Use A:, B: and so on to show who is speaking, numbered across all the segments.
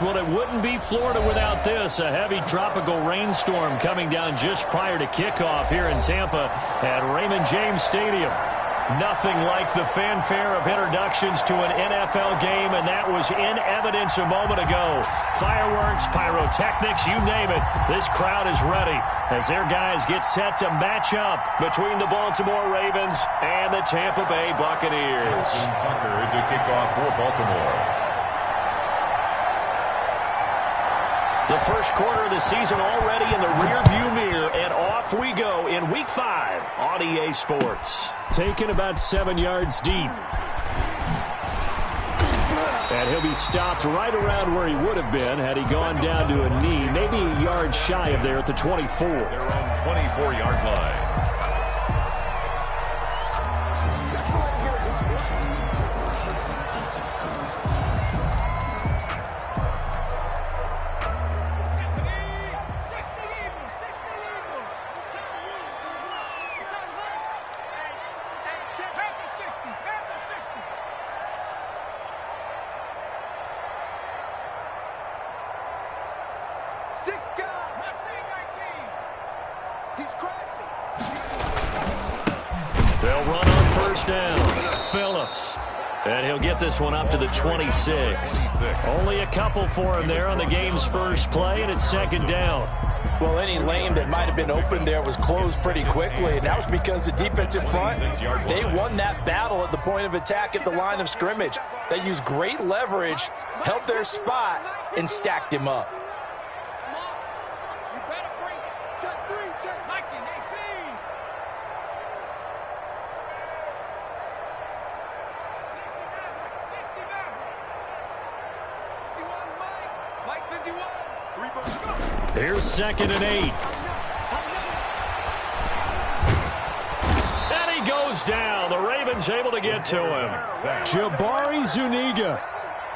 A: Well, it wouldn't be Florida without this. A heavy tropical rainstorm coming down just prior to kickoff here in Tampa at Raymond James Stadium. Nothing like the fanfare of introductions to an NFL game, and that was in evidence a moment ago. Fireworks, pyrotechnics, you name it. This crowd is ready as their guys get set to match up between the Baltimore Ravens and the Tampa Bay Buccaneers.
B: Justin Tucker to kick off for Baltimore.
A: The first quarter of the season already in the rearview mirror, and off we go in Week 5 on EA Sports. Taken about 7 yards deep. And he'll be stopped right around where he would have been had he gone down to a knee, maybe a yard shy of there at the 24.
B: They're on 24-yard line.
A: They'll run on first down. Phillips. And he'll get this one up to the 26. Only a couple for him there on the game's first play, and it's second down.
C: Well, any lane that might have been open there was closed pretty quickly, and that was because the defensive front, they won that battle at the point of attack at the line of scrimmage. They used great leverage, held their spot, and stacked him up.
A: Here's 2nd and 8. And he goes down. The Ravens able to get to him. Jabari Zuniga.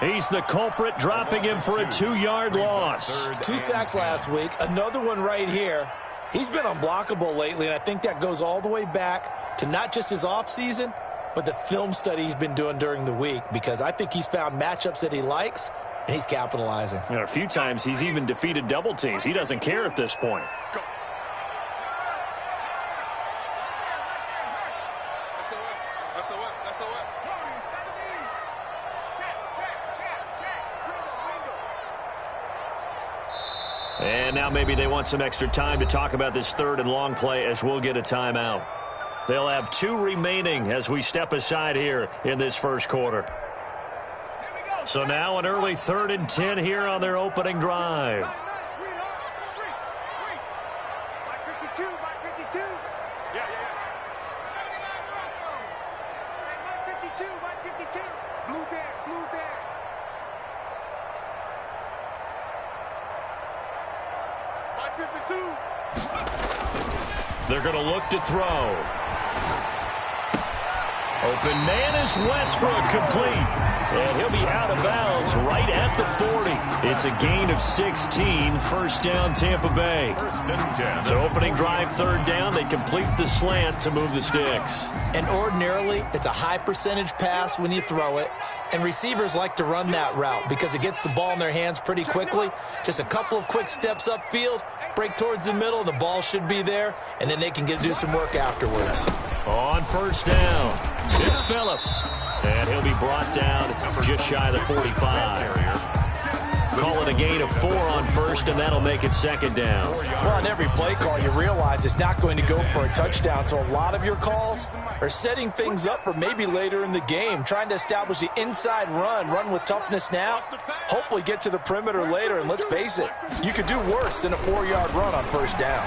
A: He's the culprit, dropping him for a 2-yard loss.
C: 2 sacks last week, another one right here. He's been unblockable lately, and I think that goes all the way back to not just his offseason, but the film study he's been doing during the week, because I think he's found matchups that he likes, and he's capitalizing.
A: And a few times he's even defeated double teams. He doesn't care at this point. And now maybe they want some extra time to talk about this 3rd and long play, as we'll get a timeout. They'll have 2 remaining as we step aside here in this first quarter. So now an early 3rd and 10 here on their opening drive. They're going to look to throw. Open man is Westbrook, complete. And he'll be out of bounds right at the 40. It's a gain of 16, first down Tampa Bay. So opening drive, 3rd down, they complete the slant to move the sticks.
C: And ordinarily, it's a high percentage pass when you throw it. And receivers like to run that route because it gets the ball in their hands pretty quickly. Just a couple of quick steps upfield, break towards the middle, the ball should be there, and then they can do some work afterwards.
A: On first down, it's Phillips. And he'll be brought down just shy of the 45. Call it a gain of 4 on first, and that'll make it 2nd down.
C: Well, on every play call, you realize it's not going to go for a touchdown. So a lot of your calls are setting things up for maybe later in the game, trying to establish the inside run with toughness now, hopefully get to the perimeter later. And let's face it, you could do worse than a 4-yard run on first down.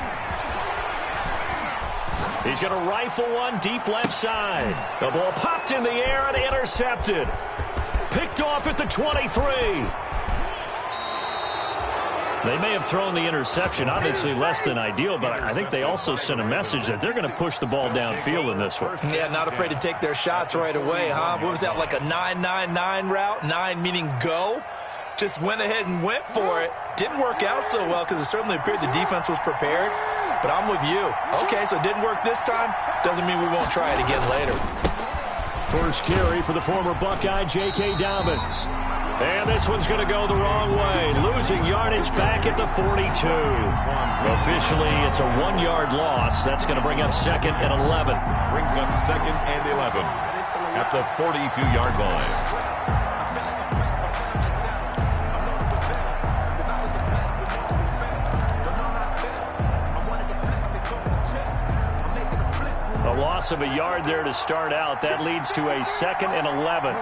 A: He's going to rifle one deep left side. The ball popped in the air and intercepted. Picked off at the 23. They may have thrown the interception, obviously less than ideal, but I think they also sent a message that they're going to push the ball downfield in this one.
C: Yeah, not afraid to take their shots right away, huh? What was that, like a 9-9-9 route? 9 meaning go? Just went ahead and went for it. Didn't work out so well because it certainly appeared the defense was prepared. But I'm with you. Okay, so it didn't work this time. Doesn't mean we won't try it again later.
A: First carry for the former Buckeye, J.K. Dobbins. And this one's going to go the wrong way. Losing yardage back at the 42. Officially, it's a 1-yard loss. That's going to bring up 2nd and 11.
B: Brings up 2nd and 11 at the 42-yard line.
A: A loss of a yard there to start out. That leads to a 2nd and 11.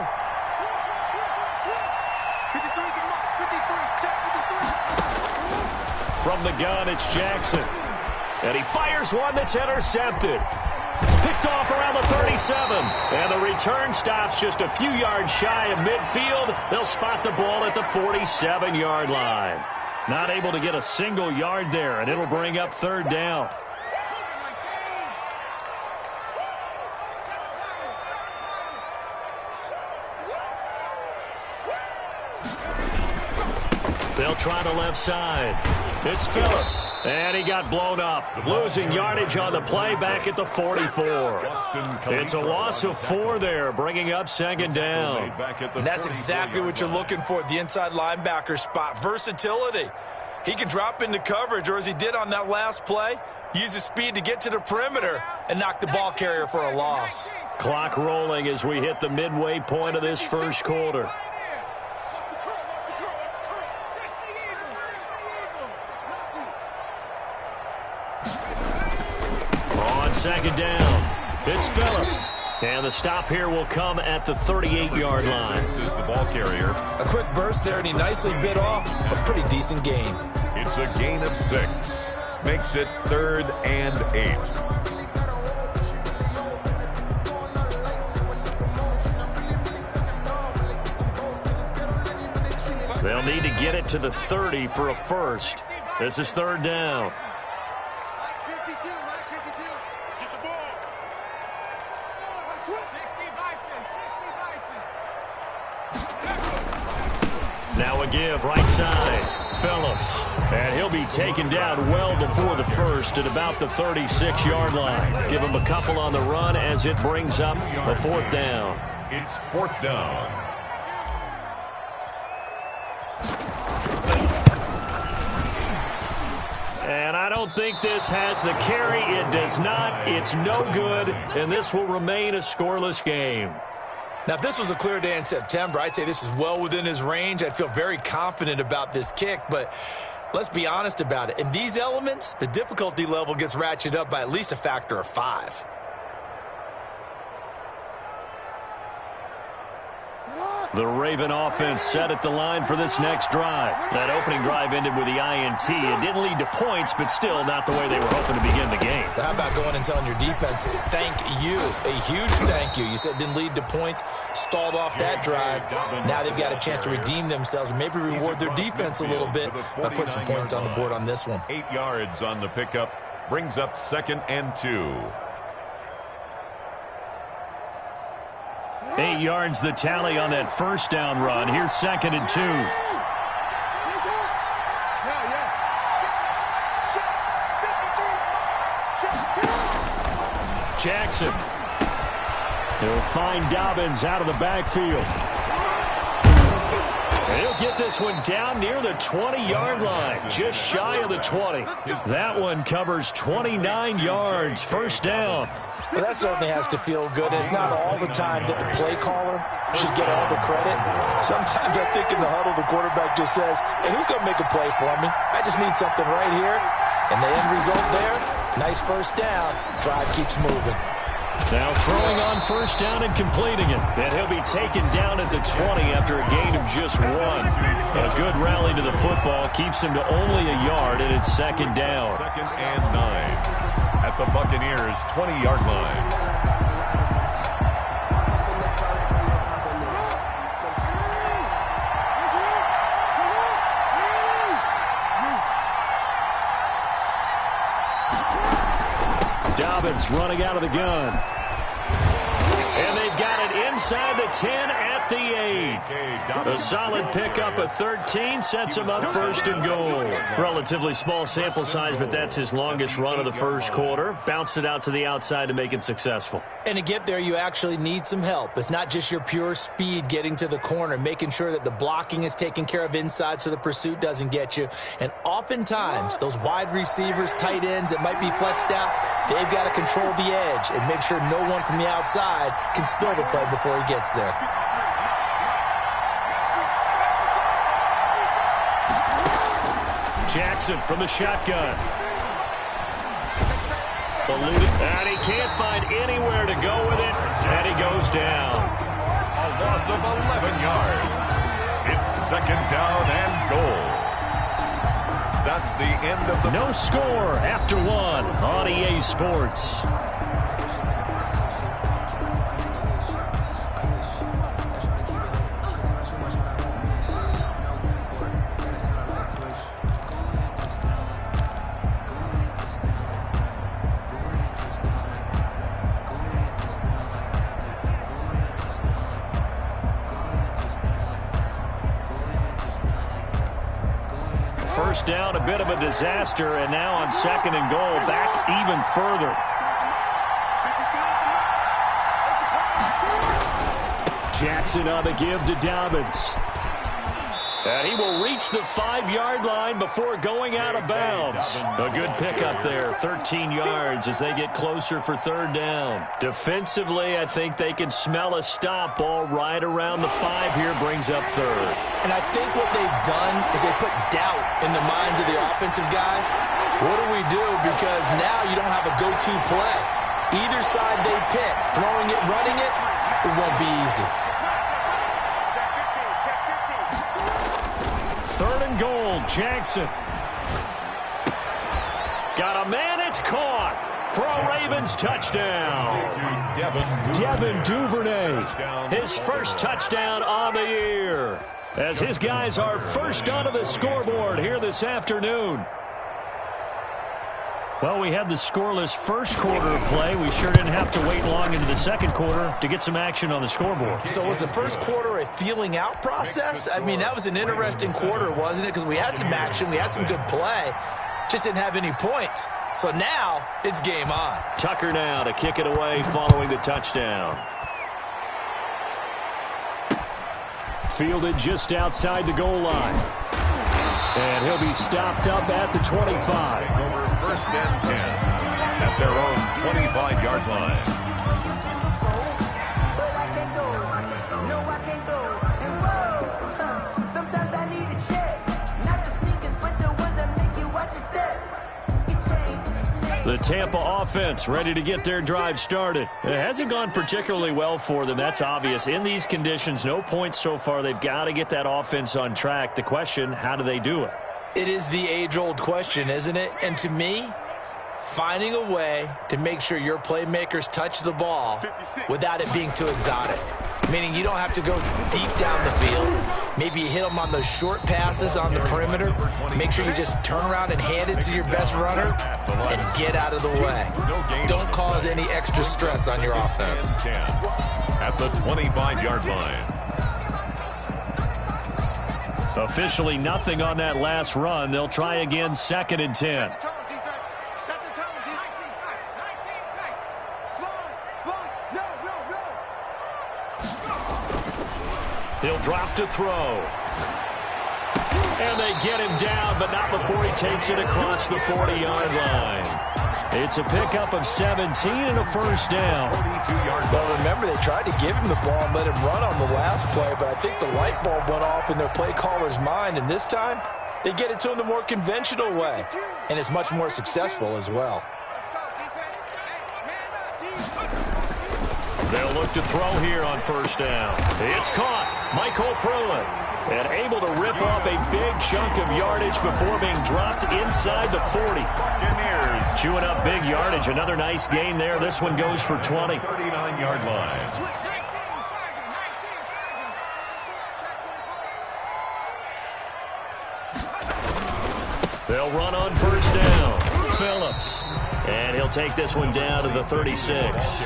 A: From the gun, it's Jackson. And he fires one that's intercepted. Picked off around the 37. And the return stops just a few yards shy of midfield. They'll spot the ball at the 47-yard line. Not able to get a single yard there, and it'll bring up 3rd down. They'll try the left side. It's Phillips. And he got blown up. Losing yardage on the play back at the 44. It's a loss of 4 there, bringing up 2nd down.
C: And that's exactly what you're looking for at the inside linebacker spot. Versatility. He can drop into coverage, or as he did on that last play, use his speed to get to the perimeter and knock the ball carrier for a loss.
A: Clock rolling as we hit the midway point of this first quarter. On 2nd down, it's Phillips. And the stop here will come at the 38-yard line.
B: This is the ball carrier.
C: A quick burst there, and he nicely bit off a pretty decent gain.
B: It's a gain of 6. Makes it 3rd and 8.
A: They'll need to get it to the 30 for a first. This is 3rd down. Now a give right side. Phillips. And he'll be taken down well before the first at about the 36-yard line. Give him a couple on the run as it brings up a 4th down.
B: It's 4th down.
A: And I don't think this has the carry. It does not. It's no good. And this will remain a scoreless game.
C: Now, if this was a clear day in September, I'd say this is well within his range. I'd feel very confident about this kick, but let's be honest about it. In these elements, the difficulty level gets ratcheted up by at least a factor of 5.
A: The Raven offense set at the line for this next drive. That opening drive ended with the INT. It didn't lead to points, but still not the way they were hoping to begin the game.
C: How about going and telling your defense, thank you, a huge thank you. You said it didn't lead to points, stalled off that drive. Now they've got a chance to redeem themselves and maybe reward their defense a little bit by putting some points on the board on this one.
B: 8 yards on the pickup. Brings up 2nd and 2.
A: 8 yards the tally on that first down run. Here's 2nd and 2. Jackson. He'll find Dobbins out of the backfield. And he'll get this one down near the 20-yard line, just shy of the 20. That one covers 29 yards, 1st down.
C: Well, that certainly has to feel good. It's not all the time that the play caller should get all the credit. Sometimes I think in the huddle, the quarterback just says, hey, who's going to make a play for me? I just need something right here. And the end result there, nice 1st down. Drive keeps moving.
A: Now throwing on 1st down and completing it. And he'll be taken down at the 20 after a gain of just 1. A good rally to the football keeps him to only a yard, and it's 2nd down.
B: 2nd and 9. At the Buccaneers' 20-yard line. Dobbins running out of the gun. And they've got it inside the
A: the 10 at the 8. A solid pickup of 13 sets him up first and goal. Relatively small sample size, but that's his longest run of the first quarter. Bounced it out to the outside to make it successful.
C: And to get there, you actually need some help. It's not just your pure speed getting to the corner, making sure that the blocking is taken care of inside so the pursuit doesn't get you. And oftentimes, those wide receivers, tight ends that might be flexed out, they've got to control the edge and make sure no one from the outside can spill the play before he gets there.
A: Jackson from the shotgun. And he can't find anywhere to go with it, and he goes down.
B: A loss of 11 yards. It's second down and goal. That's the end of the...
A: No score after one on EA Sports. First down, a bit of a disaster, and now on second and goal, back even further. Jackson on the give to Dobbins. And he will reach the 5-yard line before going out of bounds. A good pickup there, 13 yards as they get closer for third down. Defensively, I think they can smell a stop ball right around the 5 here, brings up third.
C: And I think what they've done is they put doubt in the minds of the offensive guys. What do we do? Because now you don't have a go-to play. Either side they pick, throwing it, running it, it won't be easy.
A: Third and goal, Jackson. Got a man, it's caught for a Ravens touchdown. Devin Duvernay, his first touchdown on the year, as his guys are first onto the scoreboard here this afternoon. Well, we had the scoreless first quarter of play. We sure didn't have to wait long into the second quarter to get some action on the scoreboard.
C: So was the first quarter a feeling out process? I mean, that was an interesting quarter, wasn't it? Because we had some action, we had some good play, just didn't have any points. So now it's game on.
A: Tucker now to kick it away following the touchdown. Fielded just outside the goal line. And he'll be stopped up at the 25.
B: Over first and 10 at their own 25-yard line.
A: The Tampa offense ready to get their drive started. It hasn't gone particularly well for them. That's obvious. In these conditions, no points so far. They've got to get that offense on track. The question, how do they do it?
C: It is the age-old question, isn't it? And to me, finding a way to make sure your playmakers touch the ball without it being too exotic. Meaning you don't have to go deep down the field. Maybe you hit them on those short passes on the perimeter. Make sure you just turn around and hand it to your best runner and get out of the way. Don't cause any extra stress on your offense.
B: At the 25-yard line.
A: Officially nothing on that last run. They'll try again, second and 10. He'll drop to throw. And they get him down, but not before he takes it across the 40-yard line. It's a pickup of 17 and a first down.
C: Well, remember, they tried to give him the ball and let him run on the last play, but I think the light bulb went off in their play caller's mind, and this time they get it to him the more conventional way, and it's much more successful as well.
A: They'll look to throw here on first down. It's caught. Michael Pruitt. And able to rip off a big chunk of yardage before being dropped inside the 40. Chewing up big yardage. Another nice gain there. This one goes for 20.
B: 39-yard line.
A: They'll run on first down. Phillips. And he'll take this one down to the 36.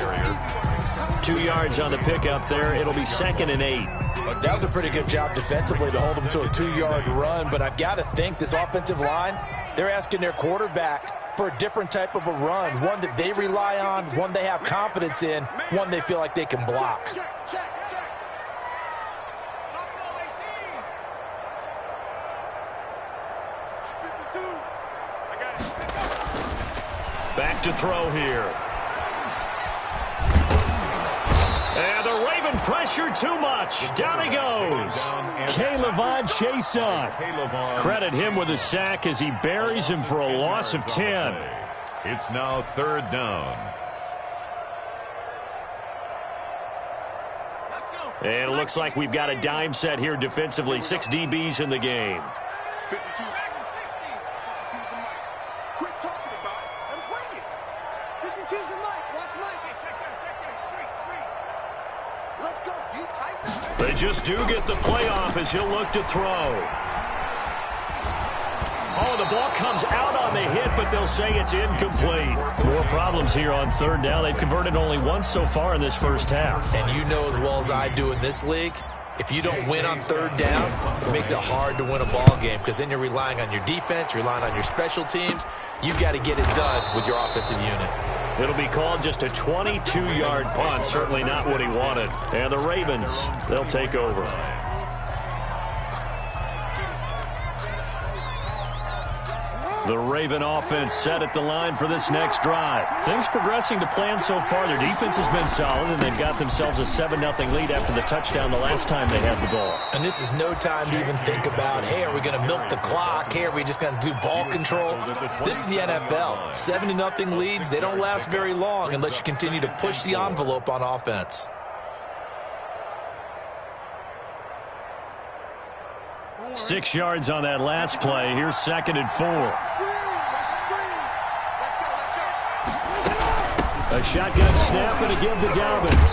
A: 2 yards on the pickup there. It'll be 2nd and 8.
C: That was a pretty good job defensively to hold them to a 2-yard run, but I've got to think this offensive line, they're asking their quarterback for a different type of a run, one that they rely on, one they have confidence in, one they feel like they can block.
A: Back to throw here. And the Raven pressure too much. Down he goes. K'Lavon Chason. Credit him with a sack as he buries him for a loss of 10.
B: It's now 3rd down.
A: And it looks like we've got a dime set here defensively. 6 DBs in the game. They just do get the playoff as he'll look to throw. Oh, the ball comes out on the hit, but they'll say it's incomplete. More problems here on 3rd down. They've converted only once so far in this first half.
C: And you know as well as I do in this league, if you don't win on 3rd down, it makes it hard to win a ball game because then you're relying on your defense, you're relying on your special teams. You've got to get it done with your offensive unit.
A: It'll be called just a 22-yard punt. Certainly not what he wanted. And the Ravens, they'll take over. The Raven offense set at the line for this next drive. Things progressing to plan so far. Their defense has been solid, and they've got themselves a 7-0 lead after the touchdown the last time they had the ball.
C: And this is no time to even think about, hey, are we going to milk the clock? Hey, are we just going to do ball control? This is the NFL. 7-0 leads, they don't last very long unless you continue to push the envelope on offense.
A: Six yards on that last play. Here's 2nd and 4. A shotgun snap and a give to Dobbins.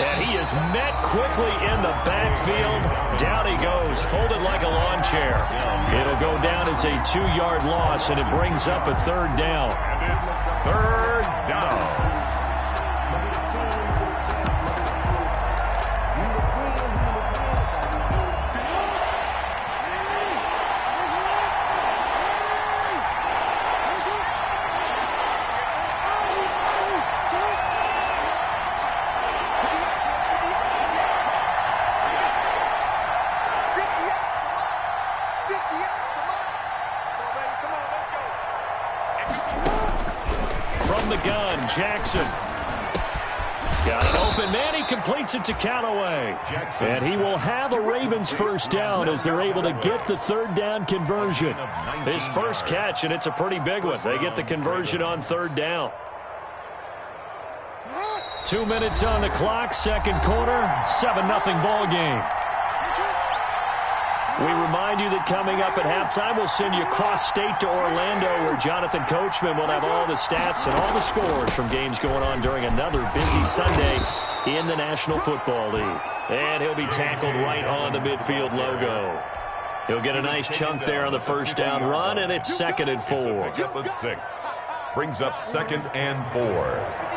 A: And he is met quickly in the backfield. Down he goes, folded like a lawn chair. It'll go down as a 2-yard loss, and it brings up a 3rd down.
B: And it's 3rd down.
A: Jackson. Got an open man. He completes it to Callaway. And he will have a Ravens 1st down as they're able to get the 3rd down conversion. His first catch, and it's a pretty big one. They get the conversion on 3rd down. 2 minutes on the clock, 2nd quarter, 7-0 ball game. We remind you that coming up at halftime, we'll send you cross-state to Orlando, where Jonathan Coachman will have all the stats and all the scores from games going on during another busy Sunday in the National Football League. And he'll be tackled right on the midfield logo. He'll get a nice chunk there on the 1st down run, and it's 2nd and 4.
B: Pickup of 6. Brings up 2nd and 4.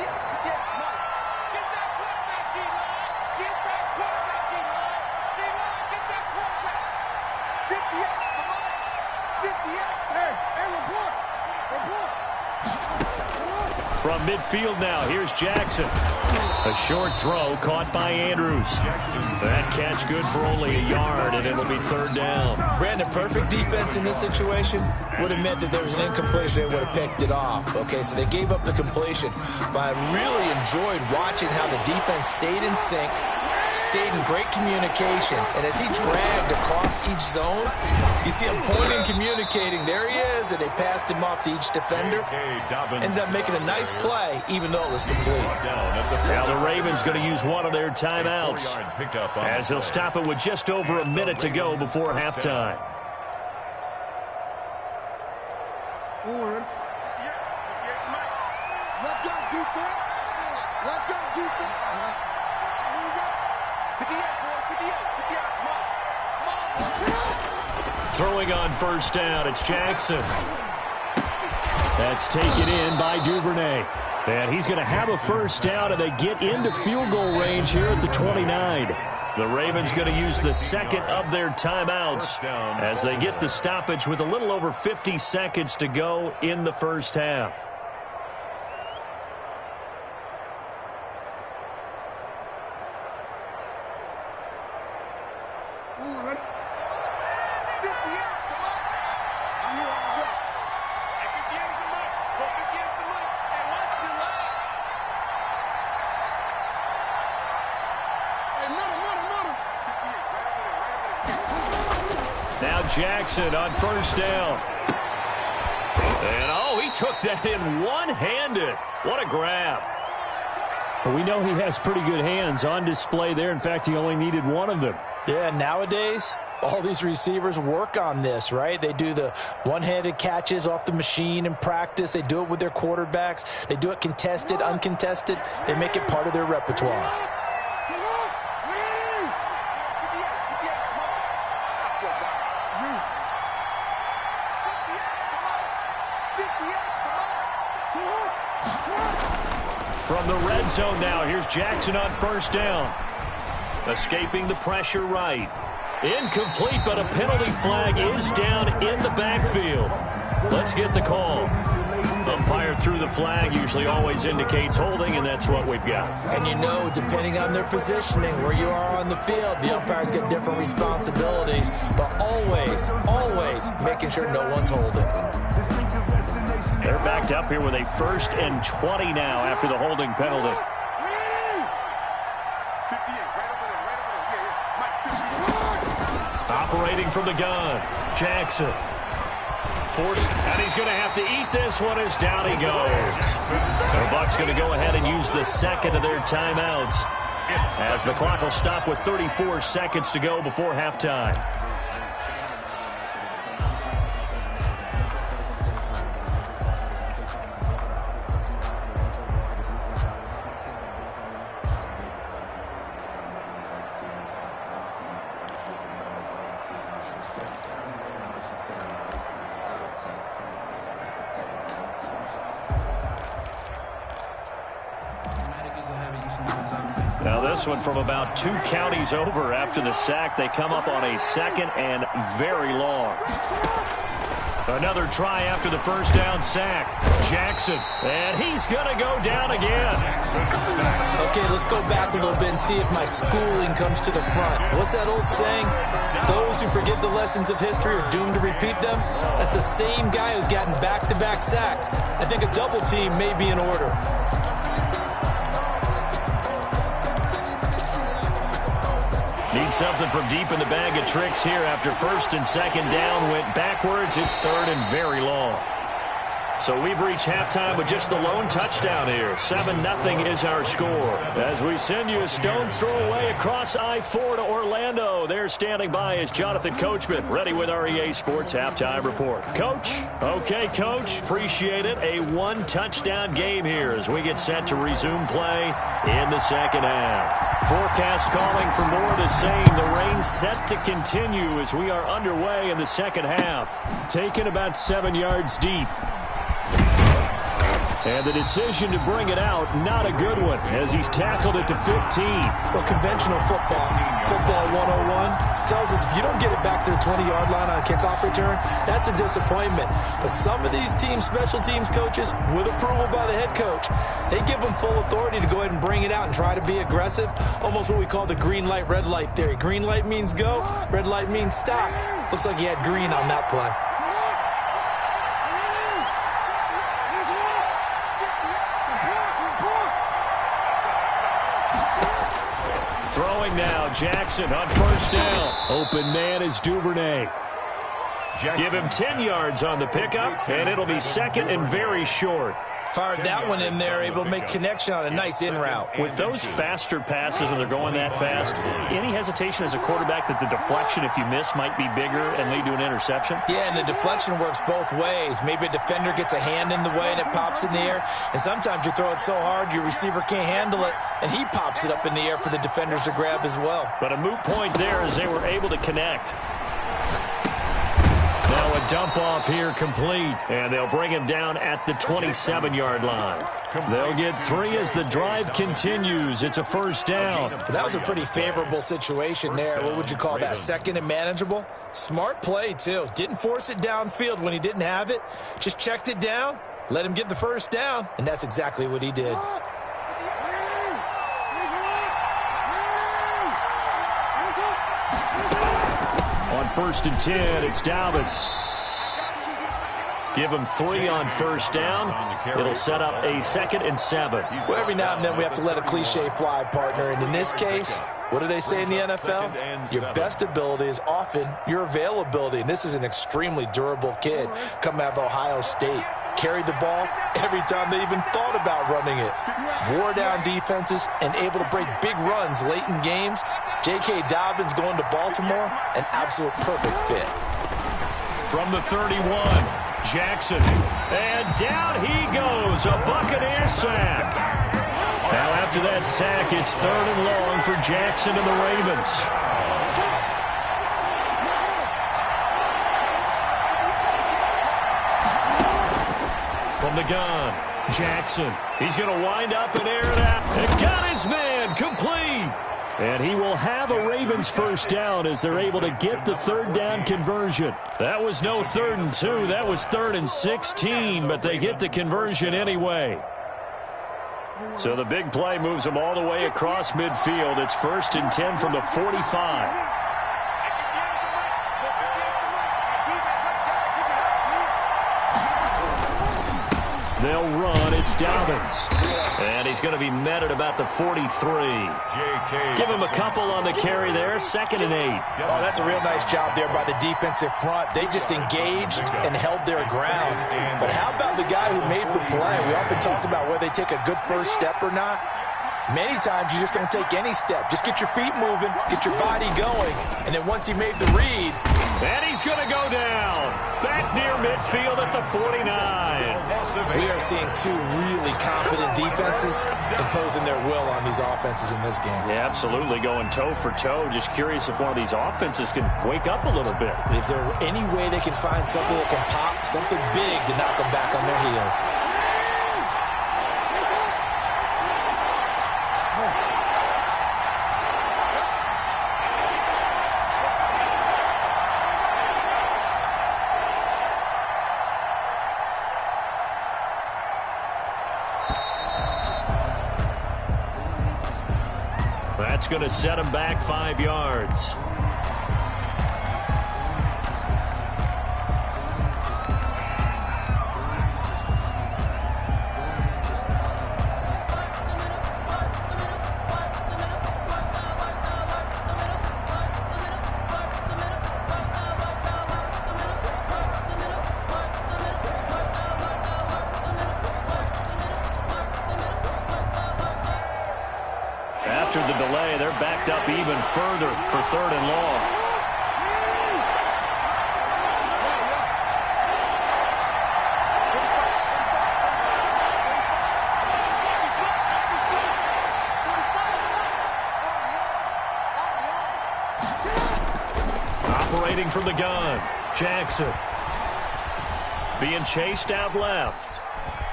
A: From midfield now, here's Jackson. A short throw caught by Andrews. That catch good for only a yard, and it'll be 3rd down.
C: Brandon, perfect defense in this situation would have meant that there was an incompletion. They would have picked it off. Okay, so they gave up the completion. But I really enjoyed watching how the defense stayed in sync, stayed in great communication, and as he dragged across each zone, you see him pointing, communicating. There he is, and they passed him off to each defender. Ended up making a nice play, even though it was complete.
A: Now the Ravens going to use one of their timeouts as they'll stop it with just over a minute to go before halftime. Throwing on 1st down, it's Jackson. That's taken in by Duvernay. And he's going to have a first down, and they get into field goal range here at the 29. The Ravens going to use the second of their timeouts as they get the stoppage with a little over 50 seconds to go in the first half. Now Jackson on first down. And, he took that in one-handed. What a grab.
D: Well, we know he has pretty good hands on display there. In fact, he only needed one of them.
C: Yeah, nowadays, all these receivers work on this, right? They do the one-handed catches off the machine in practice. They do it with their quarterbacks. They do it contested, uncontested. They make it part of their repertoire.
A: From the red zone now, here's Jackson on first down. Escaping the pressure right. Incomplete, but a penalty flag is down in the backfield. Let's get the call. Umpire threw the flag, usually always indicates holding, and that's what we've got.
C: And you know, depending on their positioning, where you are on the field, the umpires get different responsibilities, but always, always making sure no one's holding.
A: They're backed up here with a 1st and 20 now after the holding penalty. Operating from the gun, Jackson. Forced, and he's going to have to eat this one as down he goes. The Bucs going to go ahead and use the second of their timeouts as the clock will stop with 34 seconds to go before halftime. Now this one from about 2 counties over after the sack. They come up on a 2nd and very long. Another try after the first down sack. Jackson, and he's going to go down again.
C: Okay, let's go back a little bit and see if my schooling comes to the front. What's that old saying? Those who forget the lessons of history are doomed to repeat them. That's the same guy who's gotten back-to-back sacks. I think a double team may be in order.
A: Need something from deep in the bag of tricks here after 1st and 2nd down. Went backwards. It's 3rd and very long. So we've reached halftime with just the lone touchdown here. 7-0 is our score. As we send you a stone's throw away across I-4 to Orlando. There standing by is Jonathan Coachman, ready with our EA Sports Halftime Report. Coach? Okay, Coach. Appreciate it. A 1-touchdown game here as we get set to resume play in the second half. Forecast calling for more of the same. The rain set to continue as we are underway in the second half.
D: Taken about 7 yards deep. And the decision to bring it out, not a good one, as he's tackled it to 15.
C: Well, conventional football 101, tells us if you don't get it back to the 20-yard line on a kickoff return, that's a disappointment. But some of these teams, special teams coaches, with approval by the head coach, they give them full authority to go ahead and bring it out and try to be aggressive, almost what we call the green light, red light theory. Green light means go, red light means stop. Looks like he had green on that play.
A: Throwing now, Jackson on first down.
D: Open man is Duvernay.
A: Give him 10 yards on the pickup, and it'll be 2nd and very short.
C: Fired that one in there, able to make connection on a nice in route.
A: With those faster passes when they're going that fast, any hesitation as a quarterback that the deflection, if you miss, might be bigger and lead to an interception?
C: Yeah, and the deflection works both ways. Maybe a defender gets a hand in the way and it pops in the air. And sometimes you throw it so hard your receiver can't handle it, and he pops it up in the air for the defenders to grab as well.
A: But a moot point there as they were able to connect. Now a dump off here complete, and they'll bring him down at the 27-yard line. They'll get 3 as the drive continues. It's a first down.
C: That was a pretty favorable situation there. What would you call that? Second and manageable? Smart play, too. Didn't force it downfield when he didn't have it. Just checked it down, let him get the first down, and that's exactly what he did.
A: On 1st and 10, it's Dobbins. Give him 3 on first down. It'll set up a 2nd and 7.
C: Well, every now and then we have to let a cliche fly, partner. And in this case, what do they say in the NFL? Your best ability is often your availability. And this is an extremely durable kid coming out of Ohio State. Carried the ball every time they even thought about running it. Wore down defenses and able to break big runs late in games. J.K. Dobbins going to Baltimore, an absolute perfect fit.
A: From the 31, Jackson. And down he goes, a Buccaneer sack. Now after that sack, it's 3rd and long for Jackson and the Ravens. From the gun, Jackson. He's going to wind up and air it out. And got his man complete. And he will have a Ravens first down as they're able to get the 3rd down conversion. That was no 3rd and 2. That was 3rd and 16, but they get the conversion anyway. So the big play moves them all the way across midfield. It's 1st and 10 from the 45. They'll run. It's Dobbins. And he's going to be met at about the 43. Give him a couple on the carry there. 2nd and 8.
C: Oh, that's a real nice job there by the defensive front. They just engaged and held their ground. But how about the guy who made the play? We often talk about whether they take a good first step or not. Many times you just don't take any step. Just get your feet moving, get your body going, and then once he made the read.
A: And he's going to go down. Back near midfield at the 49.
C: We are seeing 2 really confident defenses imposing their will on these offenses in this game.
A: Yeah, absolutely, going toe for toe. Just curious if one of these offenses can wake up a little bit.
C: Is there any way they can find something that can pop, something big to knock them back on their heels? That's going to set him back 5 yards. After the delay, they're backed up even further for 3rd and long. Operating from the gun, Jackson. Being chased out left.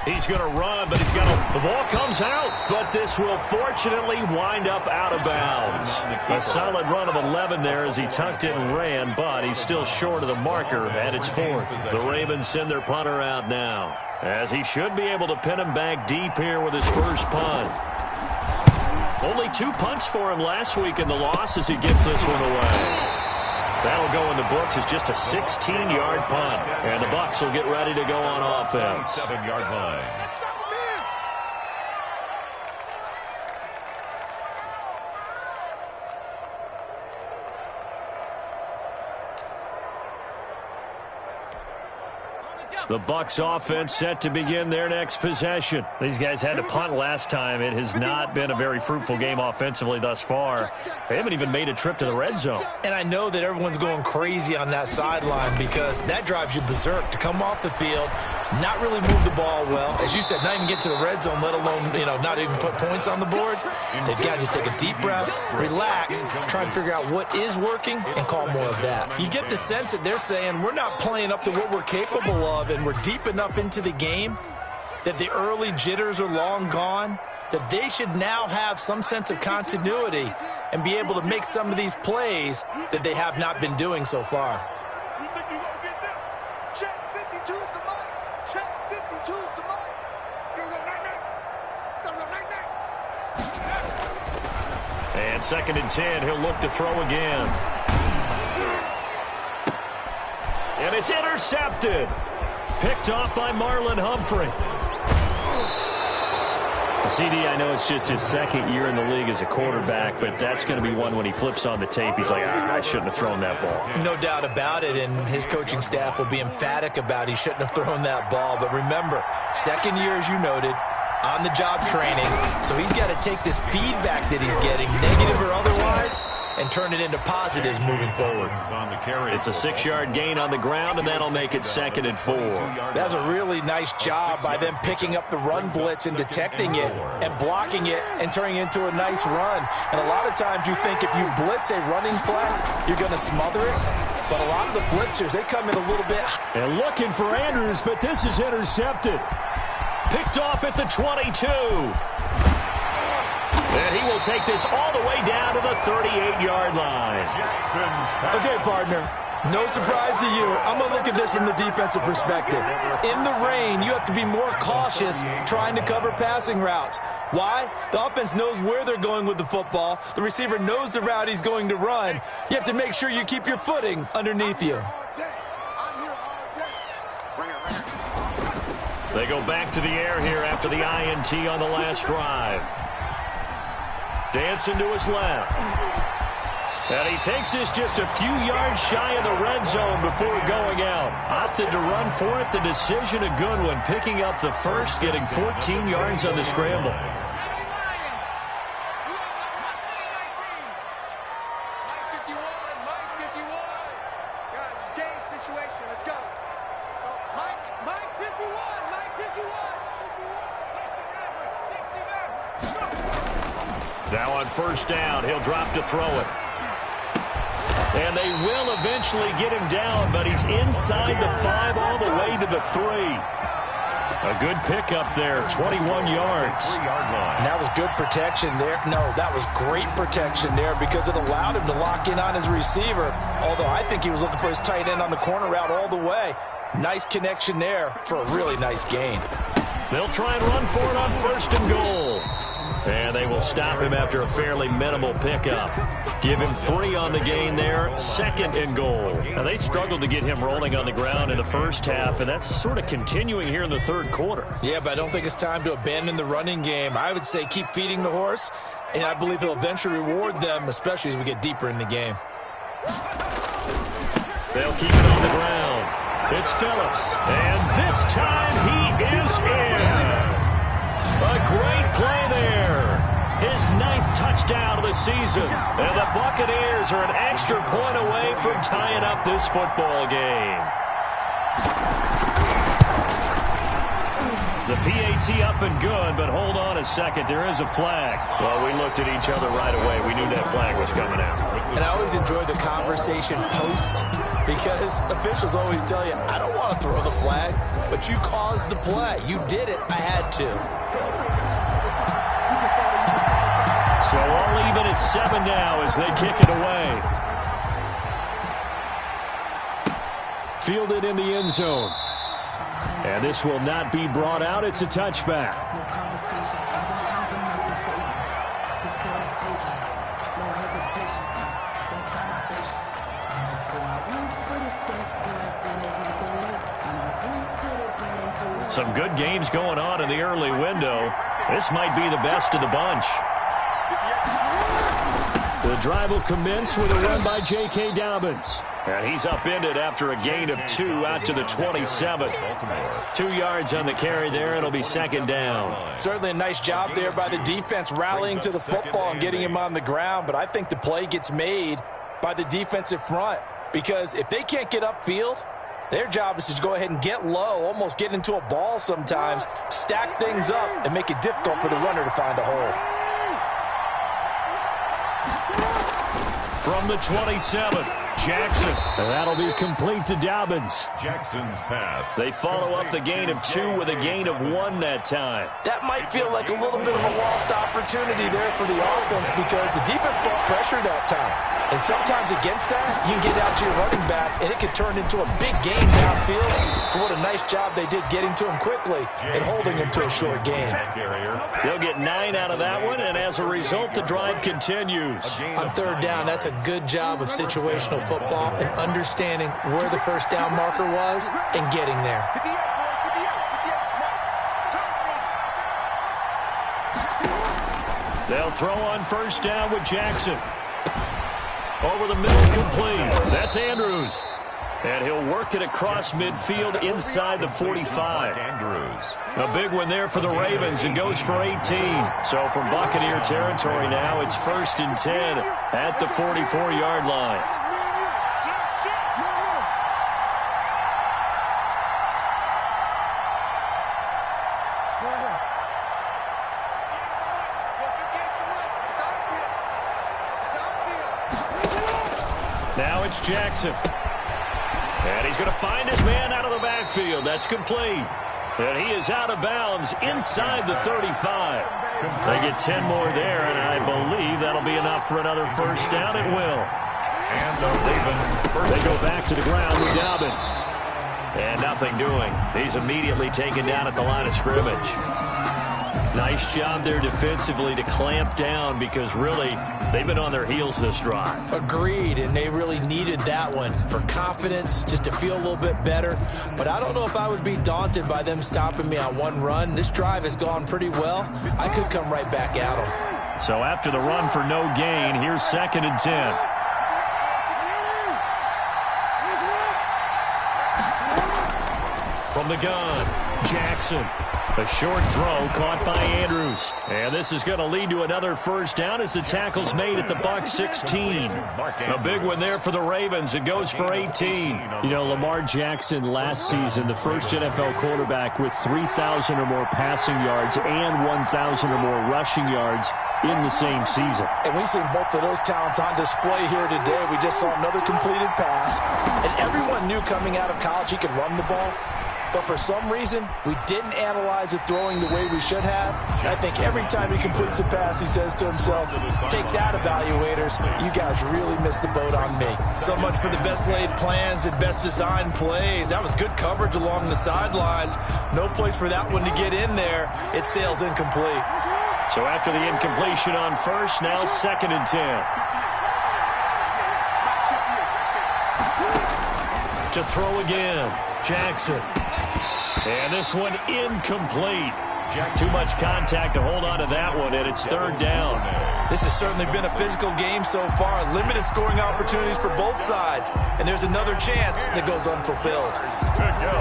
C: He's going to run, but the ball comes out, but this will fortunately wind up out of bounds. A solid run of 11 there as he tucked it and ran, but he's still short of the marker, and it's 4th. The Ravens send their punter out now, as he should be able to pin him back deep here with his first punt. Only 2 punts for him last week in the loss as he gets this one away. That'll go in the books as just a 16-yard punt. And the Bucs will get ready to go on offense.
B: 7-yard line.
A: The Bucs offense set to begin their next possession. These guys had to punt last time. It has not been a very fruitful game offensively thus far. They haven't even made a trip to the red zone.
C: And I know that everyone's going crazy on that sideline because that drives you berserk to come off the field, not really move the ball well. As you said, not even get to the red zone, let alone, not even put points on the board. They've got to just take a deep breath, relax, try and figure out what is working, and call more of that. You get the sense that they're saying we're not playing up to what we're capable of, and we're deep enough into the game that the early jitters are long gone, that they should now have some sense of continuity and be able to make some of these plays that they have not been doing so far.
A: And 2nd and 10, he'll look to throw again. And it's intercepted. Picked off by Marlon Humphrey. CD, I know it's just his 2nd year in the league as a quarterback, but that's going to be one when he flips on the tape. He's like, I shouldn't have thrown that ball.
C: No doubt about it, and his coaching staff will be emphatic about he shouldn't have thrown that ball. But remember, 2nd year, as you noted, on-the-job training, so he's got to take this feedback that he's getting, negative or otherwise, and turn it into positives moving forward.
A: It's a 6-yard gain on the ground, and that'll make it 2nd and 4.
C: That's a really nice job by them picking up the run blitz and detecting it and blocking it and turning it into a nice run. And a lot of times you think if you blitz a running play, you're going to smother it. But a lot of the blitzers, they come in a little bit.
D: And looking for Andrews, but this is intercepted.
A: Picked off at the 22. And he will take this all the way down to the 38-yard line.
C: Okay, partner, no surprise to you. I'm going to look at this from the defensive perspective. In the rain, you have to be more cautious trying to cover passing routes. Why? The offense knows where they're going with the football. The receiver knows the route he's going to run. You have to make sure you keep your footing underneath you.
A: They go back to the air here after the INT on the last drive. Dancing to his left. And he takes this just a few yards shy of the red zone before going out. Opted to run for it. The decision a good one. Picking up the first, getting 14 yards on the scramble. Now on 1st down, he'll drop to throw it. And they will eventually get him down, but he's inside the 5 all the way to the 3. A good pickup there, 21 yards.
C: And that was good protection there. No, that was great protection there because it allowed him to lock in on his receiver, although I think he was looking for his tight end on the corner route all the way. Nice connection there for a really nice gain.
A: They'll try and run for it on 1st and goal. And they will stop him after a fairly minimal pickup. Give him 3 on the gain there, 2nd and goal. Now, they struggled to get him rolling on the ground in the first half, and that's sort of continuing here in the 3rd quarter.
C: Yeah, but I don't think it's time to abandon the running game. I would say keep feeding the horse, and I believe he'll eventually reward them, especially as we get deeper in the game.
A: They'll keep it on the ground. It's Phillips, and this time he is in. A great play there. His 9th touchdown of the season. And the Buccaneers are an extra point away from tying up this football game. The PAT up and good, but hold on a second. There is a flag. Well, we looked at each other right away. We knew that flag was coming out.
C: And I always enjoy the conversation post because officials always tell you, I don't want to throw the flag, but you caused the play. You did it. I had to.
A: So all even at 7 now as they kick it away. Fielded in the end zone. And this will not be brought out. It's a touchback. Some good games going on in the early window. This might be the best of the bunch. The drive will commence with a run by J.K. Dobbins. And he's upended after a gain of 2 out to the 27. 2 yards on the carry there. It'll be 2nd down.
C: Certainly a nice job there by the defense rallying to the football and getting him on the ground. But I think the play gets made by the defensive front because if they can't get upfield, they're going to have to Their job is to go ahead and get low, almost get into a ball sometimes, stack things up, and make it difficult for the runner to find a hole.
A: From the 27, Jackson.
D: And that'll be complete to Dobbins.
B: Jackson's pass.
A: They follow up the gain of 2 with a gain of 1 that time.
C: That might feel like a little bit of a lost opportunity there for the offense because the defense brought pressure that time. And sometimes against that, you can get out to your running back, and it could turn into a big game downfield. But what a nice job they did getting to him quickly and holding him to a short gain.
A: They'll get 9 out of that one, and as a result, the drive continues.
C: On third down, that's a good job of situational football and understanding where the first down marker was and getting there.
A: They'll throw on first down with Jackson. Over the middle, complete. That's Andrews. And he'll work it across midfield inside the 45.
B: Andrews.
A: A big one there for the Ravens. It goes for 18. So from Buccaneer territory now, it's 1st and 10 at the 44-yard line. Now it's Jackson. And he's going to find his man out of the backfield. That's complete. And he is out of bounds inside the 35. They get 10 more there, and I believe that'll be enough for another first down. It will.
B: And the Ravens.
A: They go back to the ground with Dobbins. And nothing doing. He's immediately taken down at the line of scrimmage. Nice job there defensively to clamp down because really they've been on their heels this drive.
C: Agreed, and they really needed that one for confidence, just to feel a little bit better. But I don't know if I would be daunted by them stopping me on one run. This drive has gone pretty well. I could come right back at them.
A: So after the run for no gain, here's 2nd and 10. From the gun, Jackson. A short throw caught by Andrews. And this is going to lead to another first down as the tackle's made at the Bucs 16. A big one there for the Ravens. It goes for 18.
D: You know, Lamar Jackson last season, the first NFL quarterback with 3,000 or more passing yards and 1,000 or more rushing yards in the same season.
C: And we've seen both of those talents on display here today. We just saw another completed pass. And everyone knew coming out of college he could run the ball. But for some reason, we didn't analyze it throwing the way we should have. And I think every time he completes a pass, he says to himself, take that, evaluators. You guys really missed the boat on me. So much for the best laid plans and best designed plays. That was good coverage along the sidelines. No place for that one to get in there. It sails incomplete.
A: So after the incompletion on first, now 2nd and 10. To throw again, Jackson. And this one incomplete. Too much contact to hold on to that one, and it's 3rd down.
C: This has certainly been a physical game so far. Limited scoring opportunities for both sides. And there's another chance that goes unfulfilled.
B: Good go.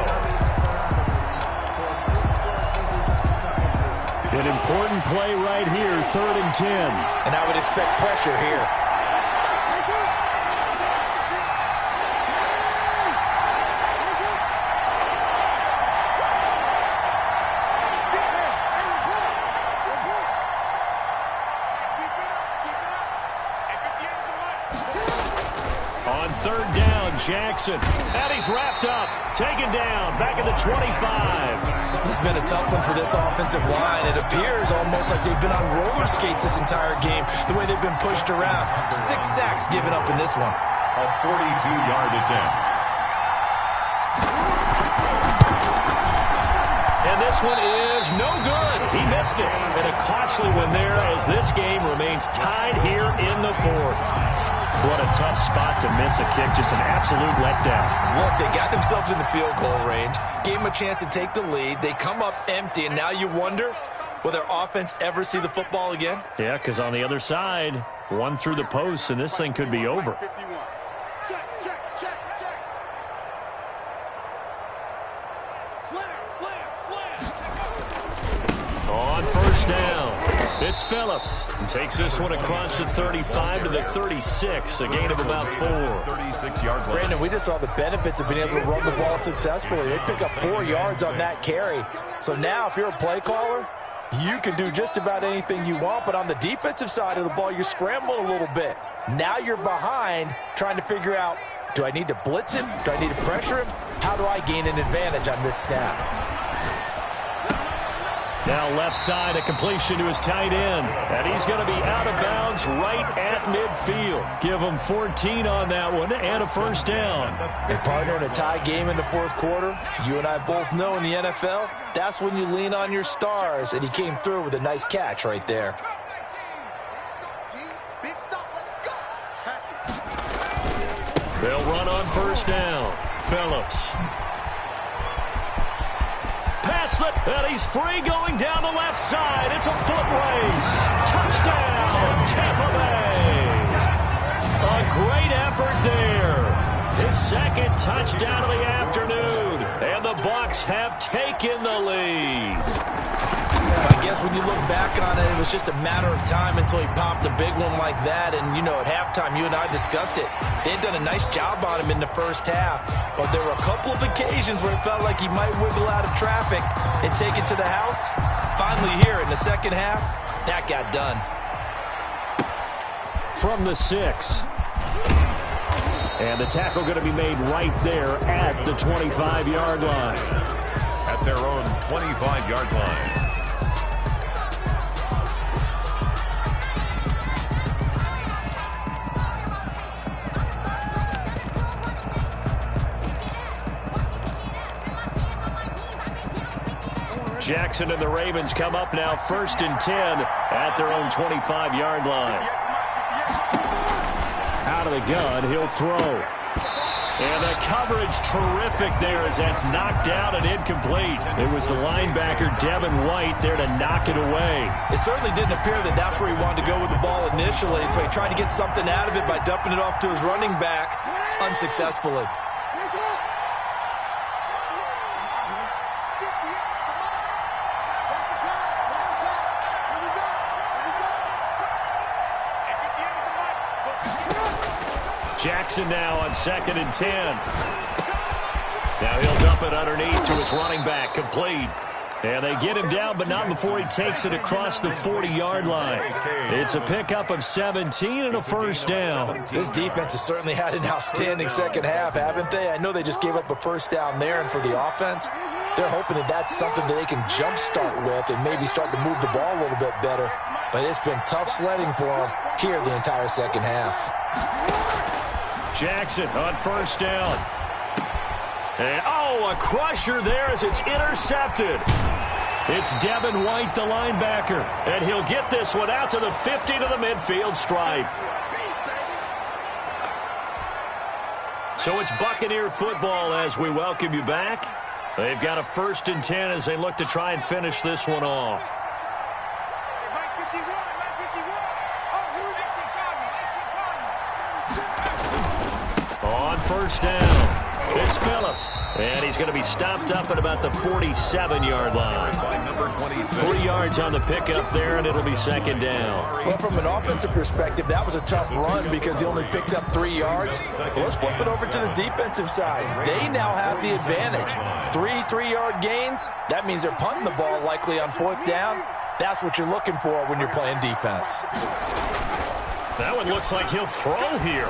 D: An important play right here, 3rd and 10.
C: And I would expect pressure here.
A: On 3rd down, Jackson. And he's wrapped up. Taken down. Back at the 25.
C: This has been a tough one for this offensive line. It appears almost like they've been on roller skates this entire game, the way they've been pushed around. 6 sacks given up in this one.
B: A 42-yard attempt.
A: And this one is no good. He missed it. And a costly one there as this game remains tied here in the 4th. What a tough spot to miss a kick. Just an absolute letdown.
C: Look, they got themselves in the field goal range. Gave them a chance to take the lead. They come up empty, and now you wonder, will their offense ever see the football again?
A: Yeah, because on the other side, one through the post, and this thing could be over. On first down, It's Phillips. He takes this one across the 35 to the 36, a gain of about 4.
B: 36-yard line.
C: Brandon, we just saw the benefits of being able to run the ball successfully. They pick up 4 yards on that carry. So now if you're a play caller, you can do just about anything you want, but on the defensive side of the ball, you're scrambling a little bit. Now you're behind trying to figure out, do I need to blitz him? Do I need to pressure him? How do I gain an advantage on this snap?
A: Now left side, a completion to his tight end. And he's going to be out of bounds right at midfield. Give him 14 on that one and a first down.
C: Hey, partner, in a tie game in the fourth quarter, you and I both know in the NFL, that's when you lean on your stars, and he came through with a nice catch right there.
A: They'll run on first down. Phillips. Pass it, and he's free going down the left side. It's a foot race. Touchdown, Tampa Bay. A great effort there. His second touchdown of the afternoon. And the Bucs have taken the lead.
C: I guess when you look back on it, it was just a matter of time until he popped a big one like that. And, you know, at halftime, you and I discussed it. They had done a nice job on him in the first half. But there were a couple of occasions where it felt like he might wiggle out of traffic and take it to the house. Finally here in the second half, that got done.
A: From the 6. And the tackle going to be made right there at the 25-yard line.
B: At their own 25-yard line.
A: Jackson and the Ravens come up now 1st and 10 at their own 25-yard line. Out of the gun, he'll throw. And the coverage terrific there as that's knocked out and incomplete. It was the linebacker, Devin White, there to knock it away.
C: It certainly didn't appear that that's where he wanted to go with the ball initially, so he tried to get something out of it by dumping it off to his running back unsuccessfully.
A: Jackson now on 2nd and 10. Now he'll dump it underneath to his running back, complete. And they get him down, but not before he takes it across the 40-yard line. It's a pickup of 17 and a first down.
C: This defense has certainly had an outstanding second half, haven't they? I know they just gave up a first down there, and for the offense, they're hoping that that's something that they can jumpstart with and maybe start to move the ball a little bit better. But it's been tough sledding for them here the entire second half.
A: Jackson on first down. And, a crusher there as it's intercepted. It's Devin White, the linebacker. And he'll get this one out to the 50 to the midfield stripe. So it's Buccaneer football as we welcome you back. They've got a 1st and 10 as they look to try and finish this one off. On first down, it's Phillips. And he's going to be stopped up at about the 47-yard line. 3 yards on the pickup there, and it'll be 2nd down.
C: Well, from an offensive perspective, that was a tough run because he only picked up 3 yards. Well, let's flip it over to the defensive side. They now have the advantage. 3-3-yard gains, that means they're punting the ball likely on 4th down. That's what you're looking for when you're playing defense.
A: That one looks like he'll throw here.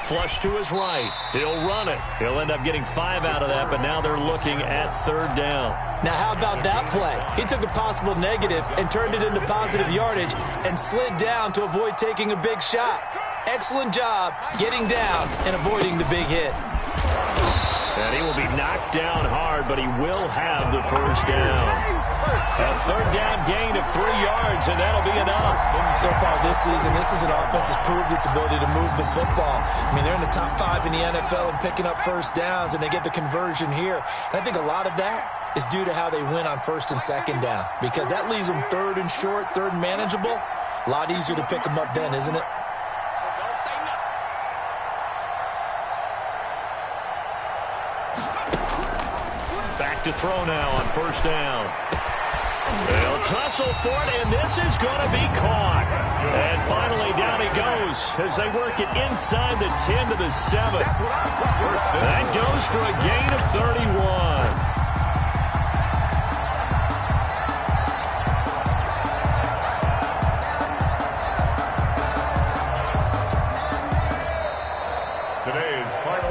A: Flush to his right. He'll run it. He'll end up getting 5 out of that, but now they're looking at 3rd down.
C: Now, how about that play? He took a possible negative and turned it into positive yardage and slid down to avoid taking a big shot. Excellent job getting down and avoiding the big hit.
A: And he will be knocked down hard, but he will have the first down. A 3rd down gain of 3 yards, and that'll be enough.
C: So far this season, this is an offense that's proved its ability to move the football. I mean, they're in the top 5 in the NFL and picking up first downs, and they get the conversion here. And I think a lot of that is due to how they win on 1st and 2nd down, because that leaves them 3rd and short, 3rd and manageable. A lot easier to pick them up then, isn't it? Back
A: to throw now on 1st down. They'll tussle for it, and this is going to be caught. And finally, down he goes as they work it inside the 10 to the 7. That goes for a gain of 31.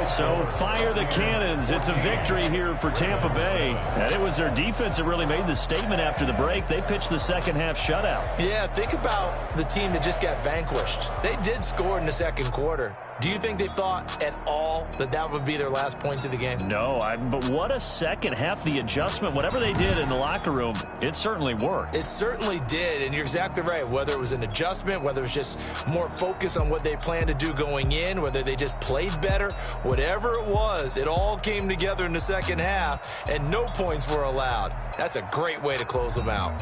A: So fire the cannons. It's a victory here for Tampa Bay. And it was their defense that really made the statement after the break. They pitched the second half shutout.
C: Yeah, think about the team that just got vanquished. They did score in the second quarter. Do you think they thought at all that that would be their last points of the game?
A: No, but what a second half. The adjustment, whatever they did in the locker room, it certainly worked.
C: It certainly did, and you're exactly right. Whether it was an adjustment, whether it was just more focus on what they planned to do going in, whether they just played better, whatever it was, it all came together in the second half, and no points were allowed. That's a great way to close them out.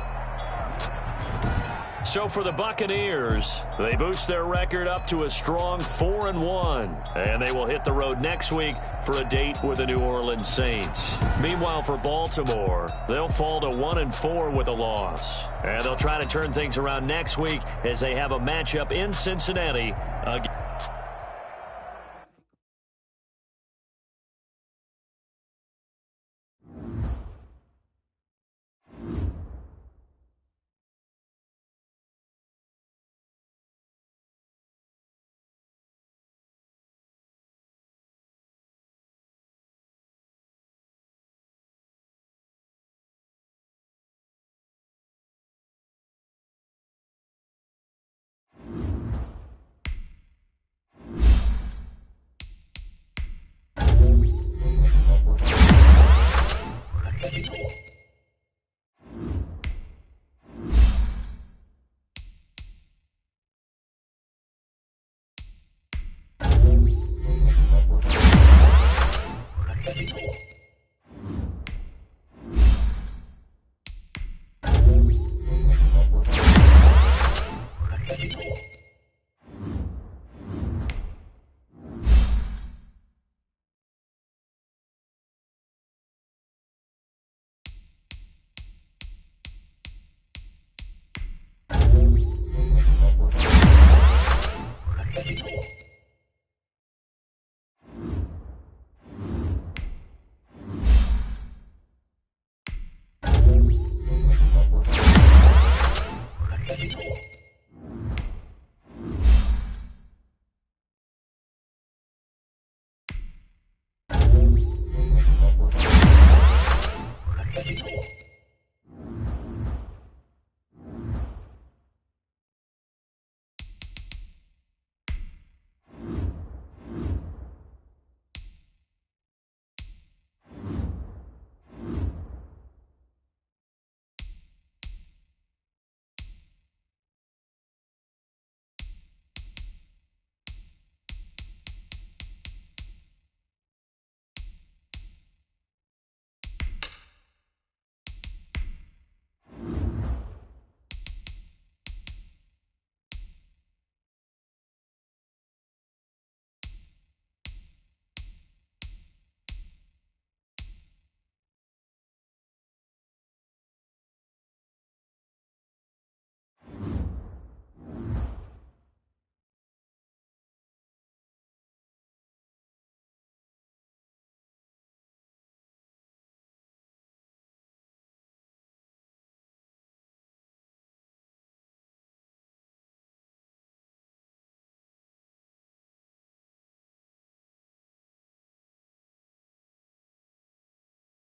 A: So for the Buccaneers, they boost their record up to a strong 4-1, and they will hit the road next week for a date with the New Orleans Saints. Meanwhile, for Baltimore, they'll fall to 1-4 with a loss, and they'll try to turn things around next week as they have a matchup in Cincinnati again.